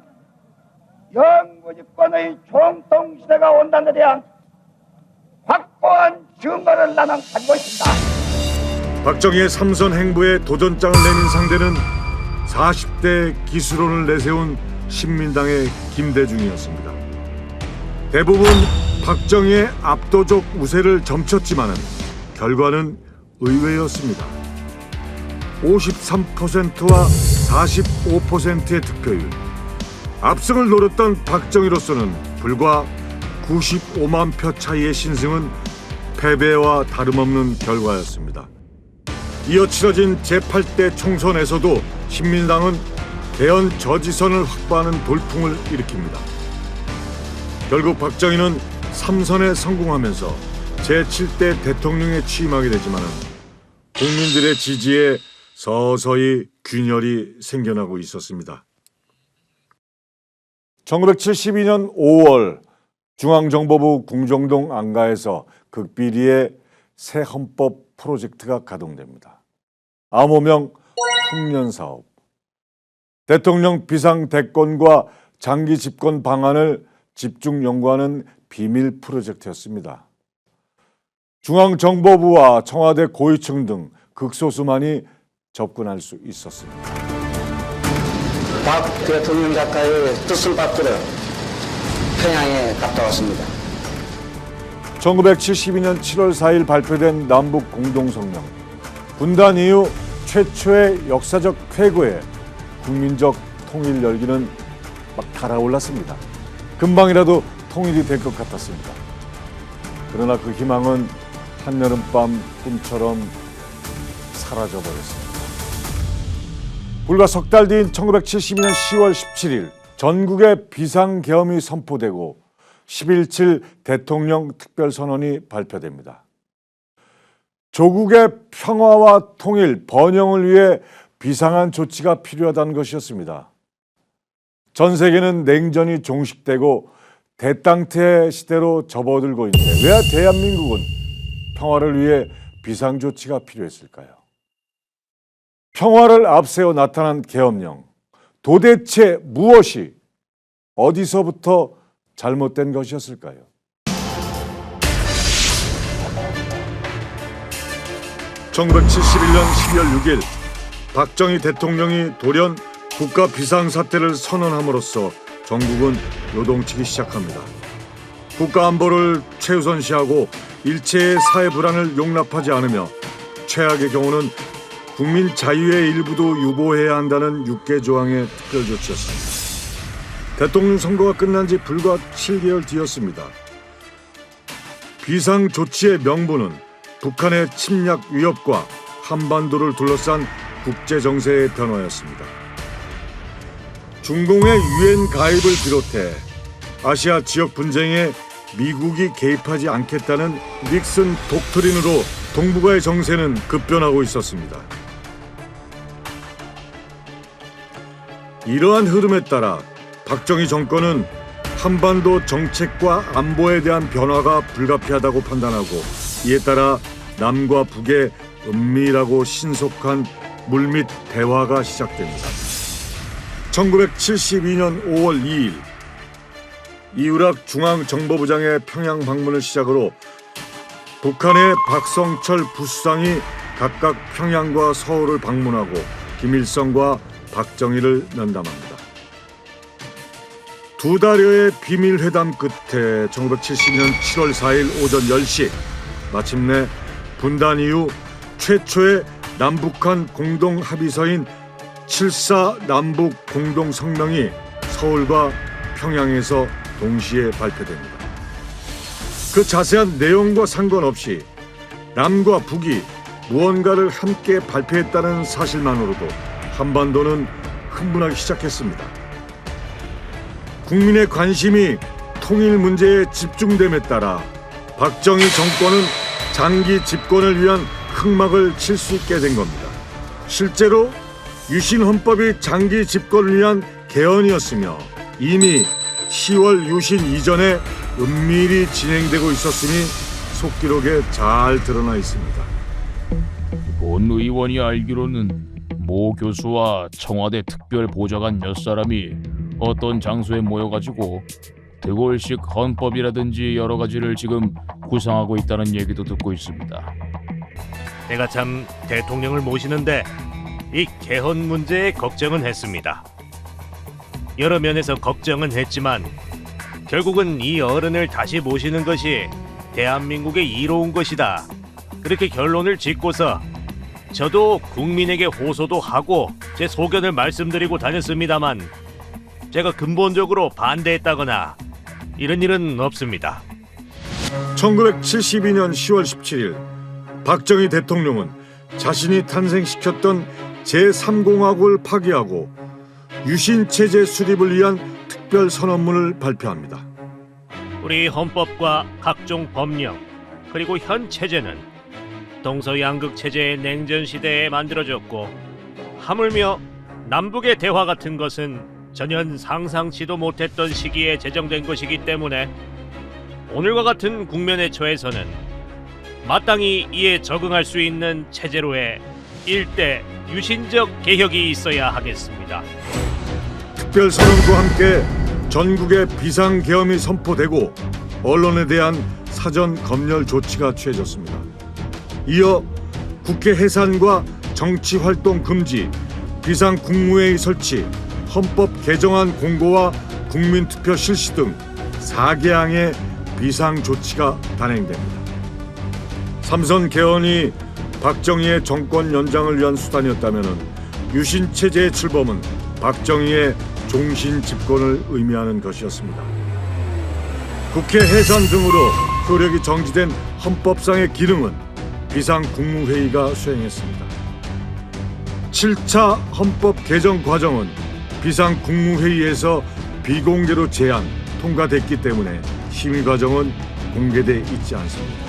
영구집권의 총통시대가 온다는 데 대한 확고한 증거를 나는 가지고 있습니다. 박정희의 삼선 행보에 도전장을 내민 상대는 40대 기수론을 내세운 신민당의 김대중이었습니다. 대부분 박정희의 압도적 우세를 점쳤지만은 결과는 의외였습니다. 53%와 45%의 득표율. 압승을 노렸던 박정희로서는 불과 95만 표 차이의 신승은 패배와 다름없는 결과였습니다. 이어 치러진 제8대 총선에서도 신민당은 개헌 저지선을 확보하는 돌풍을 일으킵니다. 결국 박정희는 3선에 성공하면서 제7대 대통령에 취임하게 되지만 국민들의 지지에 서서히 균열이 생겨나고 있었습니다. 1972년 5월 중앙정보부 궁정동 안가에서 극비리의 새 헌법 프로젝트가 가동됩니다. 암호명 풍년사업. 대통령 비상대권과 장기 집권 방안을 집중 연구하는 비밀 프로젝트였습니다. 중앙정보부와 청와대 고위층 등 극소수만이 접근할 수 있었습니다. 박 대통령 작가의 뜻을 받들어 평양에 갔다 왔습니다. 1972년 7월 4일 발표된 남북 공동성명. 분단 이후 최초의 역사적 쾌거에 국민적 통일 열기는 막 달아올랐습니다. 금방이라도 통일이 될 것 같았습니다. 그러나 그 희망은 한여름밤 꿈처럼 사라져버렸습니다. 불과 석 달 뒤인 1972년 10월 17일 전국에 비상계엄이 선포되고 10.17 대통령 특별선언이 발표됩니다. 조국의 평화와 통일, 번영을 위해 비상한 조치가 필요하다는 것이었습니다. 전 세계는 냉전이 종식되고 대땅태 시대로 접어들고 있는데 왜 대한민국은 평화를 위해 비상조치가 필요했을까요? 평화를 앞세워 나타난 계엄령. 도대체 무엇이 어디서부터 잘못된 것이었을까요? (1971년 12월 6일) 박정희 대통령이 돌연 국가 비상사태를 선언함으로써 전국은 요동치기 시작합니다. 국가 안보를 최우선시하고 일체의 사회 불안을 용납하지 않으며 최악의 경우는 국민 자유의 일부도 유보해야 한다는 6개 조항의 특별조치였습니다. 대통령 선거가 끝난 지 불과 7개월 뒤였습니다. 비상조치의 명분은 북한의 침략 위협과 한반도를 둘러싼 국제정세의 변화였습니다. 중공의 유엔 가입을 비롯해 아시아 지역 분쟁에 미국이 개입하지 않겠다는 닉슨 독트린으로 동북아의 정세는 급변하고 있었습니다. 이러한 흐름에 따라 박정희 정권은 한반도 정책과 안보에 대한 변화가 불가피하다고 판단하고 이에 따라 남과 북의 은밀하고 신속한 물밑 대화가 시작됩니다. 1972년 5월 2일 이우락 중앙정보부장의 평양 방문을 시작으로 북한의 박성철 부수상이 각각 평양과 서울을 방문하고 김일성과 박정희를 면담합니다. 두 달여의 비밀 회담 끝에 1970년 7월 4일 오전 10시 마침내 분단 이후 최초의 남북한 공동 합의서인 7.4 남북 공동 성명이 서울과 평양에서 동시에 발표됩니다. 그 자세한 내용과 상관없이 남과 북이 무언가를 함께 발표했다는 사실만으로도 한반도는 흥분하기 시작했습니다. 국민의 관심이 통일 문제에 집중됨에 따라 박정희 정권은 장기 집권을 위한 흑막을 칠 수 있게 된 겁니다. 실제로 유신 헌법이 장기 집권을 위한 개헌이었으며 이미 10월 유신 이전에 은밀히 진행되고 있었음이 속기록에 잘 드러나 있습니다. 본 의원이 알기로는 모 교수와 청와대 특별보좌관 몇 사람이 어떤 장소에 모여가지고 드골식 헌법이라든지 여러 가지를 지금 구상하고 있다는 얘기도 듣고 있습니다. 제가 참 대통령을 모시는데 이 개헌 문제에 걱정은 했습니다. 여러 면에서 걱정은 했지만 결국은 이 어른을 다시 모시는 것이 대한민국에 이로운 것이다. 그렇게 결론을 짓고서 저도 국민에게 호소도 하고 제 소견을 말씀드리고 다녔습니다만 제가 근본적으로 반대했다거나 이런 일은 없습니다. 1972년 10월 17일 박정희 대통령은 자신이 탄생시켰던 제3공화국을 파기하고 유신체제 수립을 위한 특별선언문을 발표합니다. 우리 헌법과 각종 법령 그리고 현 체제는 동서양극 체제의 냉전 시대에 만들어졌고 하물며 남북의 대화 같은 것은 전혀 상상치도 못했던 시기에 제정된 것이기 때문에 오늘과 같은 국면에 처해서는 마땅히 이에 적응할 수 있는 체제로의 일대 유신적 개혁이 있어야 하겠습니다. 특별선언과 함께 전국의 비상계엄이 선포되고 언론에 대한 사전 검열 조치가 취해졌습니다. 이어 국회 해산과 정치활동 금지, 비상국무회의 설치, 헌법 개정안 공고와 국민투표 실시 등 4개항의 비상조치가 단행됩니다. 삼선 개헌이 박정희의 정권 연장을 위한 수단이었다면 유신체제의 출범은 박정희의 종신 집권을 의미하는 것이었습니다. 국회 해산 등으로 효력이 정지된 헌법상의 기능은 비상국무회의가 수행했습니다. 7차 헌법 개정 과정은 비상국무회의에서 비공개로 제안, 통과됐기 때문에 심의 과정은 공개돼 있지 않습니다.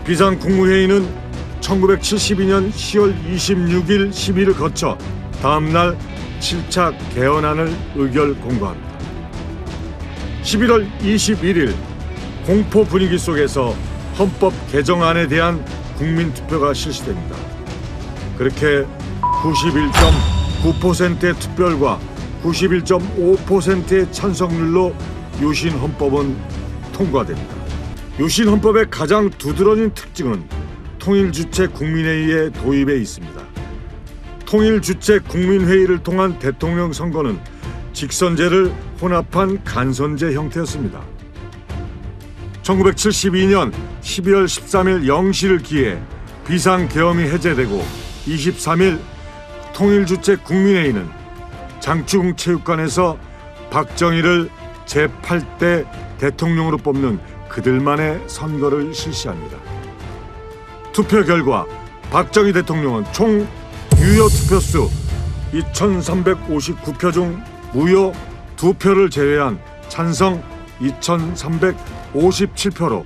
비상국무회의는 1972년 10월 26일 심의를 거쳐 다음 날 7차 개헌안을 의결 공고합니다. 11월 21일 공포 분위기 속에서 헌법 개정안에 대한 국민투표가 실시됩니다. 그렇게 91.9%의 투표율과 91.5%의 찬성률로 유신헌법은 통과됩니다. 유신헌법의 가장 두드러진 특징은 통일주체 국민회의의 도입에 있습니다. 통일주체 국민회의를 통한 대통령 선거는 직선제를 혼합한 간선제 형태였습니다. 1972년 12월 13일 0시를 기해 비상계엄이 해제되고 23일 통일주체 국민회의는 장충 체육관에서 박정희를 제8대 대통령으로 뽑는 그들만의 선거를 실시합니다. 투표 결과 박정희 대통령은 총 유효 투표수 2359표 중 무효 2표를 제외한 찬성 2357표로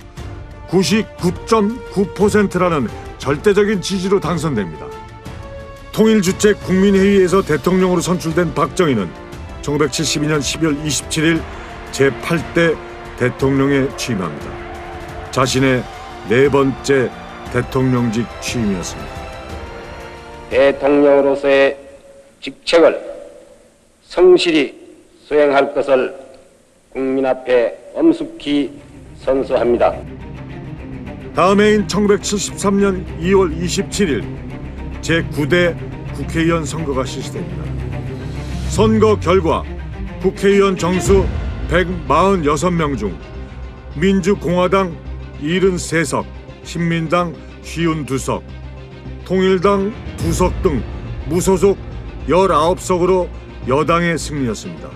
99.9%라는 절대적인 지지로 당선됩니다. 통일주체 국민회의에서 대통령으로 선출된 박정희는 1972년 12월 27일 제8대 대통령에 취임합니다. 자신의 네 번째 대통령직 취임이었습니다. 대통령으로서의 직책을 성실히 수행할 것을 국민 앞에 엄숙히 선서합니다. 다음 해인 1973년 2월 27일 제9대 국회의원 선거가 실시됩니다. 선거 결과 국회의원 정수 146명 중 민주공화당 73석, 신민당 52석, 통일당 2석 등 무소속 19석으로 여당의 승리였습니다.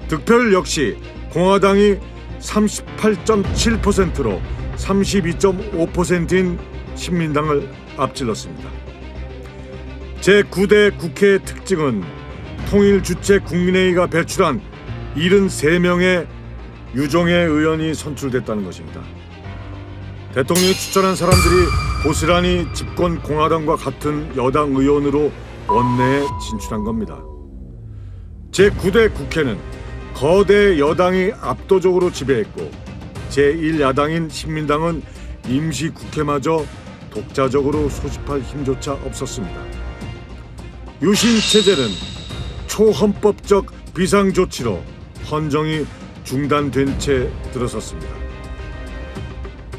득표율 역시 공화당이 38.7%로 32.5%인 신민당을 앞질렀습니다. 제9대 국회의 특징은 통일주체 국민회의가 배출한 73명의 유종의 의원이 선출됐다는 것입니다. 대통령이 추천한 사람들이 고스란히 집권 공화당과 같은 여당 의원으로 원내에 진출한 겁니다. 제9대 국회는 거대 여당이 압도적으로 지배했고 제1야당인 신민당은 임시국회마저 독자적으로 소집할 힘조차 없었습니다. 유신체제는 초헌법적 비상조치로 헌정이 중단된 채 들어섰습니다.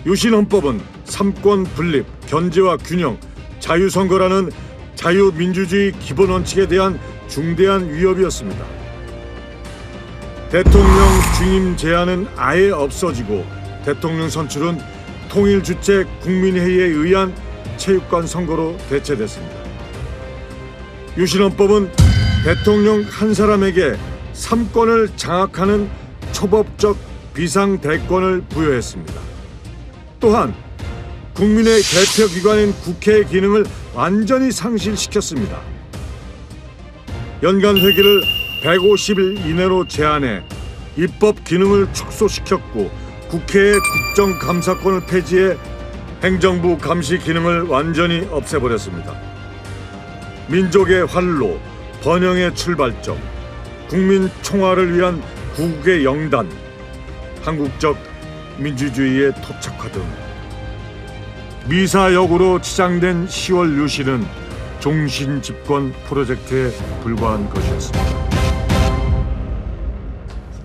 유신헌법은 삼권 분립, 견제와 균형, 자유선거라는 자유민주주의 기본 원칙에 대한 중대한 위협이었습니다. 대통령 중임 제한은 아예 없어지고 대통령 선출은 통일주체 국민회의에 의한 체육관 선거로 대체됐습니다. 유신헌법은 대통령 한 사람에게 3권을 장악하는 초법적 비상대권을 부여했습니다. 또한 국민의 대표기관인 국회의 기능을 완전히 상실시켰습니다. 연간 회기를 150일 이내로 제한해 입법 기능을 축소시켰고 국회의 국정감사권을 폐지해 행정부 감시 기능을 완전히 없애버렸습니다. 민족의 활로, 번영의 출발점, 국민 총화를 위한 구국의 영단, 한국적 민주주의의 토착화 등 미사역으로 치장된 10월 유신은 종신 집권 프로젝트에 불과한 것이었습니다.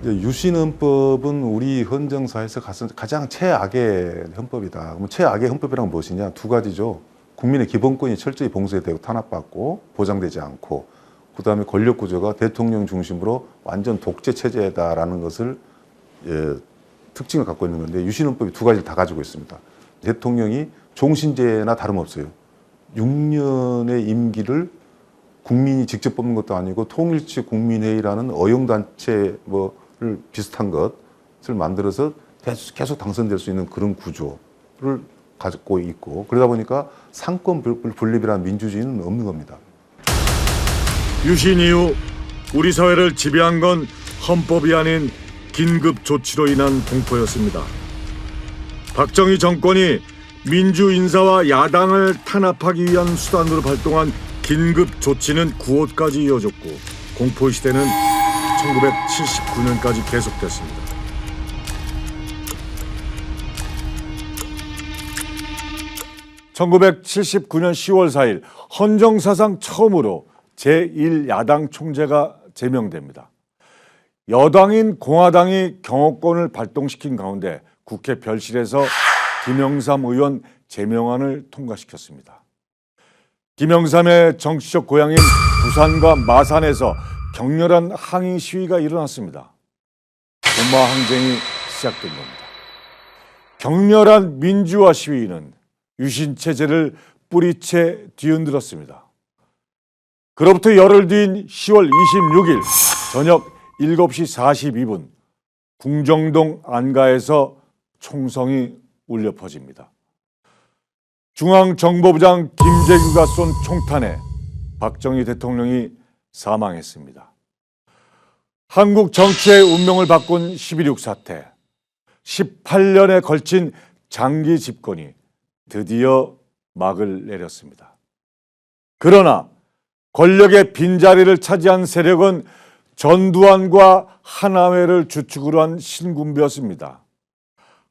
유신헌법은 우리 헌정사에서 가장 최악의 헌법이다. 그럼 최악의 헌법이란 무엇이냐? 두 가지죠. 국민의 기본권이 철저히 봉쇄되고 탄압받고 보장되지 않고, 그 다음에 권력 구조가 대통령 중심으로 완전 독재 체제다라는 것을 특징을 갖고 있는 건데, 유신헌법이 두 가지를 다 가지고 있습니다. 대통령이 종신제나 다름없어요. 6년의 임기를 국민이 직접 뽑는 것도 아니고 통일치 국민회의라는 어용단체를 비슷한 것을 만들어서 계속 당선될 수 있는 그런 구조를 가지고 있고, 그러다 보니까 상권 분립이라는 민주주의는 없는 겁니다. 유신 이후 우리 사회를 지배한 건 헌법이 아닌 긴급 조치로 인한 공포였습니다. 박정희 정권이 민주 인사와 야당을 탄압하기 위한 수단으로 발동한 긴급 조치는 9월까지 이어졌고, 공포의 시대는 1979년까지 계속됐습니다. (1979년 10월 4일) 헌정사상 처음으로 제1야당 총재가 제명됩니다. 여당인 공화당이 경호권을 발동시킨 가운데 국회 별실에서 김영삼 의원 제명안을 통과시켰습니다. 김영삼의 정치적 고향인 부산과 마산에서 격렬한 항의 시위가 일어났습니다. 도마 항쟁이 시작된 겁니다. 격렬한 민주화 시위는 유신체제를 뿌리채 뒤흔들었습니다. 그로부터 열흘 뒤인 10월 26일 저녁 7시 42분 궁정동 안가에서 총성이 울려 퍼집니다. 중앙정보부장 김재규가 쏜 총탄에 박정희 대통령이 사망했습니다. 한국 정치의 운명을 바꾼 12.6 사태. 18년에 걸친 장기 집권이 드디어 막을 내렸습니다. 그러나 권력의 빈자리를 차지한 세력은 전두환과 하나회를 주축으로 한 신군부였습니다.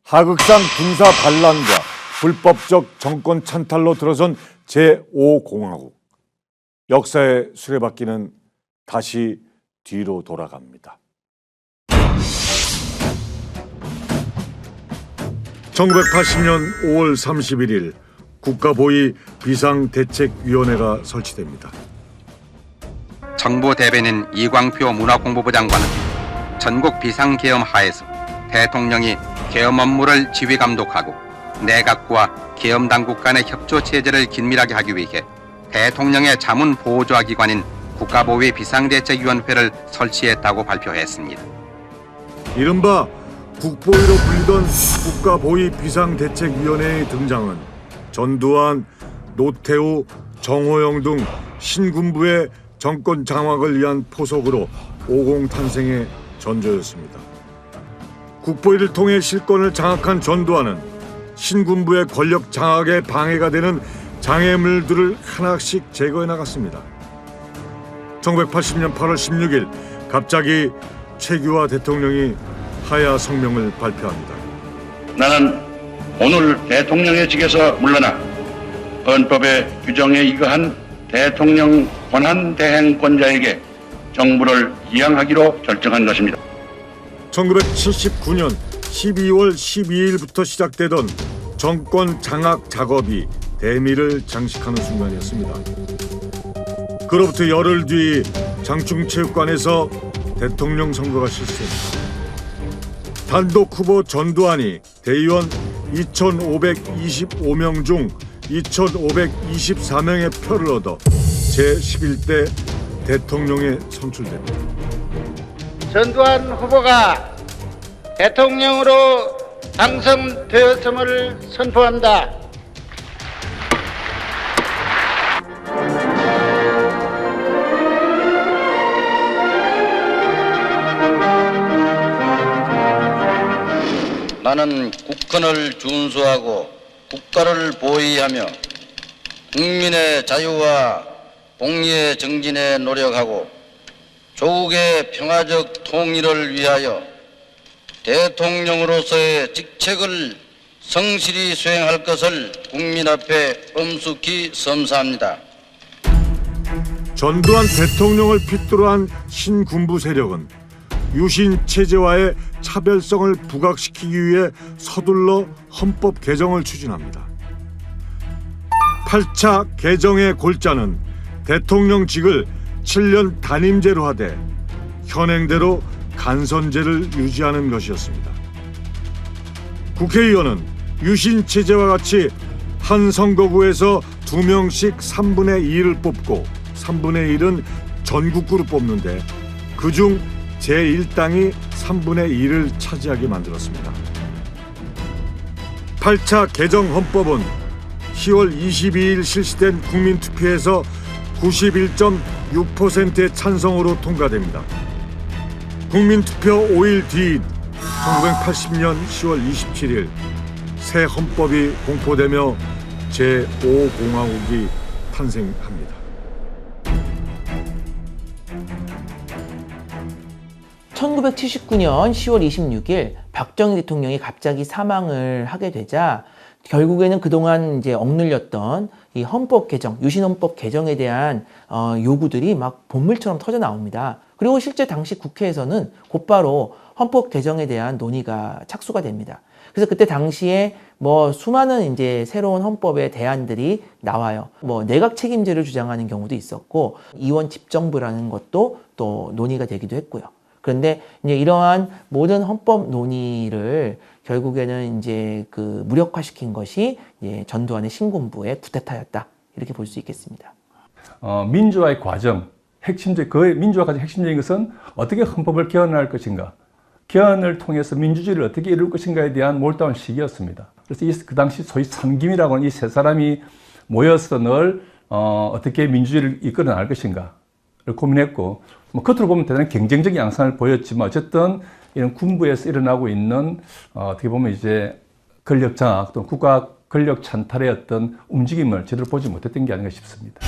하극상 군사 반란과 불법적 정권 찬탈로 들어선 제5공화국. 역사의 수레바퀴는 다시 뒤로 돌아갑니다. 1980년 5월 31일 국가보위 비상대책위원회가 설치됩니다. 정부 대변인 이광표 문화공보부 장관은 전국 비상계엄 하에서 대통령이 계엄 업무를 지휘 감독하고 내각과 계엄 당국 간의 협조 체제를 긴밀하게 하기 위해 대통령의 자문 보조화 기관인 국가보위 비상대책위원회를 설치했다고 발표했습니다. 이른바 국보위로 불리던 국가보위 비상대책위원회의 등장은 전두환, 노태우, 정호영 등 신군부의 정권 장악을 위한 포석으로 50 탄생의 전조였습니다. 국보위를 통해 실권을 장악한 전두환은 신군부의 권력 장악에 방해가 되는 장애물들을 하나씩 제거해 나갔습니다. 1980년 8월 16일 갑자기 최규하 대통령이 하야 성명을 발표합니다. 나는 오늘 대통령의 직에서 물러나 헌법의 규정에 이거한 대통령 권한대행권자에게 정부를 이양하기로 결정한 것입니다. 1979년 12월 12일부터 시작되던 정권 장악 작업이 대미를 장식하는 순간이었습니다. 그로부터 열흘 뒤 장충체육관에서 대통령 선거가 실시됩니다. 단독 후보 전두환이 대의원 2,525명 중 2,524명의 표를 얻어 제11대 대통령에 선출됩니다. 전두환 후보가 대통령으로 당선되었음을 선포한다. 나는 국헌을 준수하고 국가를 보위하며 국민의 자유와 공의의 정진에 노력하고 조국의 평화적 통일을 위하여 대통령으로서의 직책을 성실히 수행할 것을 국민 앞에 엄숙히 선사합니다. 전두환 대통령을 핏대로 한 신군부 세력은 유신 체제와의 차별성을 부각시키기 위해 서둘러 헌법 개정을 추진합니다. 8차 개정의 골자는 대통령직을 7년 단임제로 하되 현행대로 간선제를 유지하는 것이었습니다. 국회의원은 유신 체제와 같이 한 선거구에서 2명씩 3분의 2를 뽑고 3분의 1은 전국구로 뽑는데 그중 제1당이 3분의 2를 차지하게 만들었습니다. 8차 개정 헌법은 10월 22일 실시된 국민투표에서 91.6%의 찬성으로 통과됩니다. 국민투표 5일 뒤인 1980년 10월 27일 새 헌법이 공포되며 제5공화국이 탄생합니다. (1979년 10월 26일) 박정희 대통령이 갑자기 사망을 하게 되자 결국에는 그동안 이제 억눌렸던 이 헌법 개정, 유신 헌법 개정에 대한 요구들이 막 본물처럼 터져 나옵니다. 그리고 실제 당시 국회에서는 곧바로 헌법 개정에 대한 논의가 착수가 됩니다. 그래서 그때 당시에 뭐 수많은 이제 새로운 헌법의 대안들이 나와요. 뭐 내각 책임제를 주장하는 경우도 있었고 이원 집정부라는 것도 또 논의가 되기도 했고요. 그런데 이제 이러한 모든 헌법 논의를 결국에는 이제 그 무력화시킨 것이 이제 전두환의 신군부의 쿠데타였다, 이렇게 볼 수 있겠습니다. 민주화의 과정, 핵심적, 그 민주화 과정 핵심적인 것은 어떻게 헌법을 개헌할 것인가, 개헌을 통해서 민주주의를 어떻게 이룰 것인가에 대한 몰두한 시기였습니다. 그래서 그 당시 소위 삼김이라고 하는 이 세 사람이 모여서 늘 어떻게 민주주의를 이끌어 나갈 것인가, 고민했고, 뭐 겉으로 보면 대단히 경쟁적인 양상을 보였지만 어쨌든 이런 군부에서 일어나고 있는 어떻게 보면 이제 권력 장악 또는 국가 권력 찬탈의 어떤 움직임을 제대로 보지 못했던 게 아닌가 싶습니다.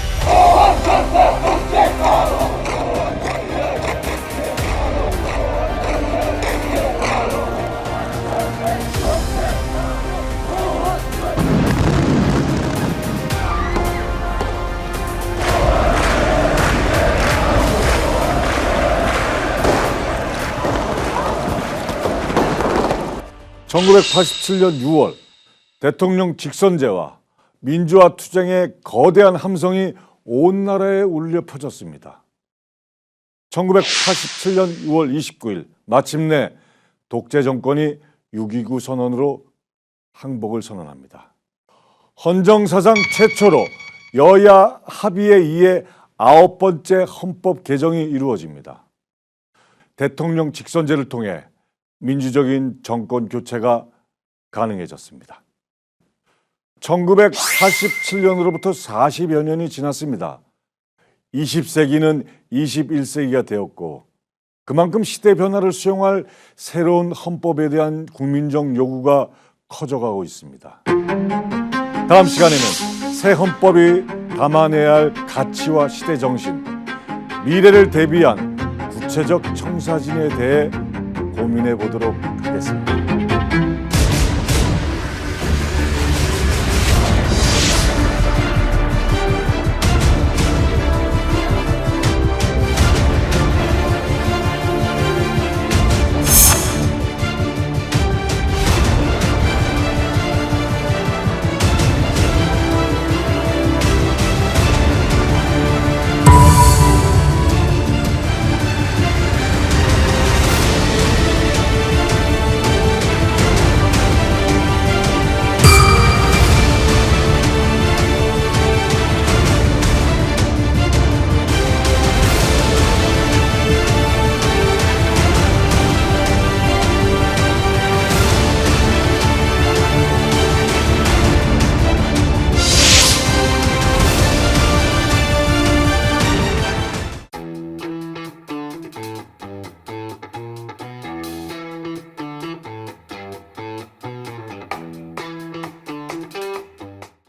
(1987년 6월) 대통령 직선제와 민주화 투쟁의 거대한 함성이 온 나라에 울려 퍼졌습니다. 1987년 6월 29일 마침내 독재 정권이 6.29 선언으로 항복을 선언합니다. 헌정사상 최초로 여야 합의에 의해 9번째 헌법 개정이 이루어집니다. 대통령 직선제를 통해 민주적인 정권 교체가 가능해졌습니다. 1987년으로부터 40여 년이 지났습니다. 20세기는 21세기가 되었고 그만큼 시대 변화를 수용할 새로운 헌법에 대한 국민적 요구가 커져가고 있습니다. 다음 시간에는 새 헌법이 담아내야 할 가치와 시대 정신, 미래를 대비한 구체적 청사진에 대해 고민해 보도록